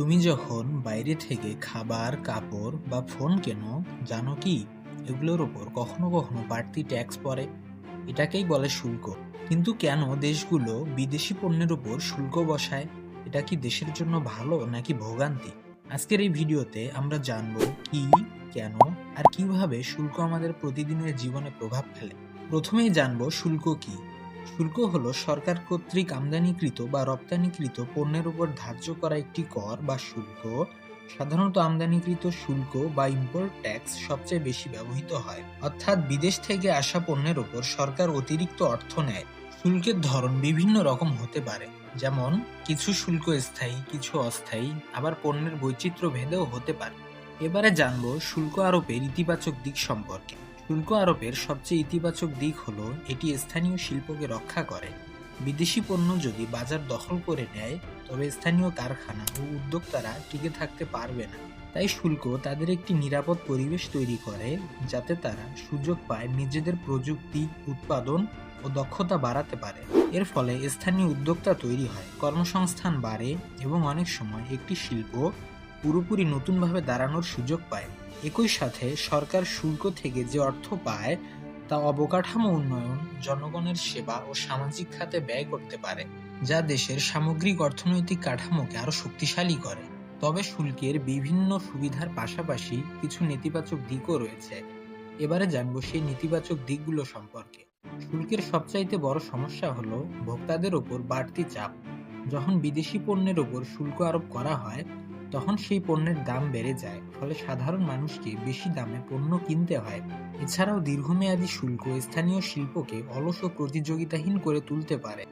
তুমি যখন বাইরে থেকে খাবার, কাপড় বা ফোন কেনো, জানো কি এগুলোর উপর কখনো কখনো বাড়তি ট্যাক্স পড়ে? এটাকেই বলে শুল্ক। কিন্তু কেন দেশগুলো বিদেশি পণ্যের উপর শুল্ক বসায়? এটা কি দেশের জন্য ভালো নাকি ভোগান্তি? আজকের এই ভিডিওতে আমরা জানবো কি, কেন আর কিভাবে শুল্ক আমাদের প্রতিদিনের জীবনে প্রভাব ফেলে। প্রথমেই জানবো শুল্ক কি। শুল্ক হলো সরকার কর্তৃক আমদানিকৃত বা রপ্তানিকৃত পণ্যের উপর ধার্য করা একটি কর বা শুল্ক। সাধারণত আমদানিকৃত শুল্ক বা ইম্পোর্ট ট্যাক্স সবচেয়ে বেশি ব্যবহৃত হয়, অর্থাৎ বিদেশ থেকে আসা পণ্যের উপর সরকার অতিরিক্ত অর্থ নেয়। শুল্কের ধরন বিভিন্ন রকম হতে পারে, যেমন কিছু শুল্ক স্থায়ী, কিছু অস্থায়ী, আবার পণ্যের বৈচিত্র্য ভেদেও হতে পারে। এবারে জানবো শুল্ক আরোপের ইতিবাচক দিক সম্পর্কে। শুল্ক আরোপের সবচেয়ে ইতিবাচক দিক হলো এটি স্থানীয় শিল্পকে রক্ষা করে। বিদেশি পণ্য যদি বাজার দখল করে নেয়, তবে স্থানীয় কারখানা ও উদ্যোক্তারা টিকে থাকতে পারবে না। তাই শুল্ক তাদের একটি নিরাপদ পরিবেশ তৈরি করে, যাতে তারা সুযোগ পায় নিজেদের প্রযুক্তি, উৎপাদন ও দক্ষতা বাড়াতে পারে। এর ফলে স্থানীয় উদ্যোক্তা তৈরি হয়, কর্মসংস্থান বাড়ে এবং অনেক সময় একটি শিল্প পুরোপুরি নতুনভাবে দাঁড়ানোর সুযোগ পায়। একই সাথে সরকার শুল্ক থেকে যে অর্থ পায় তা অবকাঠামো উন্নয়ন, জনগণের সেবা ও সামাজিক খাতে ব্যয় করতে পারে, যা দেশের সামগ্রিক অর্থনৈতিক কাঠামোকে আরো শক্তিশালী করে। তবে শুল্কের বিভিন্ন সুবিধার পাশাপাশি কিছু নেতিবাচক দিকও রয়েছে। এবারে জানবো সেই নেতিবাচক দিকগুলো সম্পর্কে। শুল্কের সবচাইতে বড় সমস্যা হলো ভোক্তাদের ওপর বাড়তি চাপ। যখন বিদেশি পণ্যের ওপর শুল্ক আরোপ করা হয়, তখন সেই পণ্যের দাম বেড়ে যায়, ফলে সাধারণ মানুষকে বেশি দামে পণ্য কিনতে হয়। এছাড়াও দীর্ঘমেয়াদী শুল্ক স্থানীয় শিল্পকে অলস ও প্রতিযোগিতাহীন করে তুলতে পারে।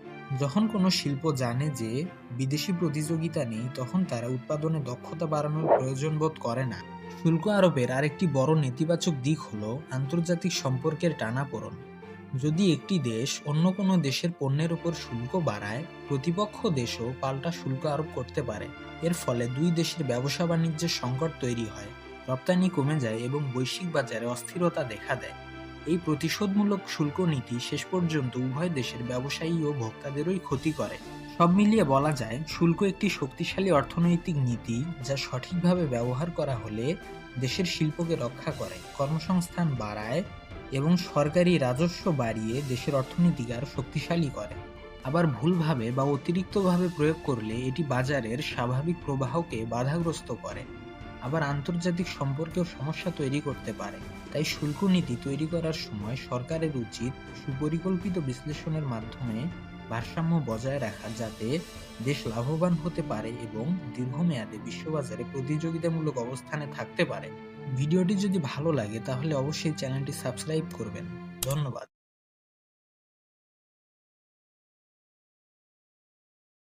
যখন কোনো শিল্প জানে যে বিদেশি প্রতিযোগিতা নেই, তখন তারা উৎপাদনে দক্ষতা বাড়ানোর প্রয়োজন বোধ করে না। শুল্ক আরোপের আরেকটি বড় নেতিবাচক দিক হলো আন্তর্জাতিক সম্পর্কের টানাপোড়েন। যদি একটি দেশ অন্য কোনো দেশের পণ্যের উপর শুল্ক বাড়ায়, প্রতিপক্ষ দেশও পাল্টা শুল্ক আরোপ করতে পারে। এর ফলে দুই দেশের ব্যবসা বাণিজ্যের সংকট তৈরি হয়, রপ্তানি কমে যায় এবং বৈশ্বিক বাজারে অস্থিরতা দেখা দেয়। এই প্রতিশোধমূলক শুল্ক নীতি শেষ পর্যন্ত উভয় দেশের ব্যবসায়ী ও ভোক্তাদেরই ক্ষতি করে। সব মিলিয়ে বলা যায়, শুল্ক একটি শক্তিশালী অর্থনৈতিক নীতি, যা সঠিকভাবে ব্যবহার করা হলে দেশের শিল্পকে রক্ষা করে, কর্মসংস্থান বাড়ায় এবং সরকারি রাজস্ব বাড়িয়ে দেশের অর্থনীতিকে আরও শক্তিশালী করে। আবার ভুলভাবে বা অতিরিক্তভাবে প্রয়োগ করলে এটি বাজারের স্বাভাবিক প্রবাহকে বাধাগ্রস্ত করে, আবার আন্তর্জাতিক সম্পর্কেও সমস্যা তৈরি করতে পারে। তাই শুল্ক নীতি তৈরি করার সময় সরকারের উচিত সুপরিকল্পিত বিশ্লেষণের মাধ্যমে ভারসাম্য বজায় রাখা, যাতে দেশ লাভবান হতে পারে এবং দীর্ঘমেয়াদে বিশ্ববাজারে প্রতিযোগিতামূলক অবস্থানে থাকতে পারে। ভিডিওটি যদি ভালো লাগে তাহলে অবশ্যই চ্যানেলটি সাবস্ক্রাইব করবেন। ধন্যবাদ।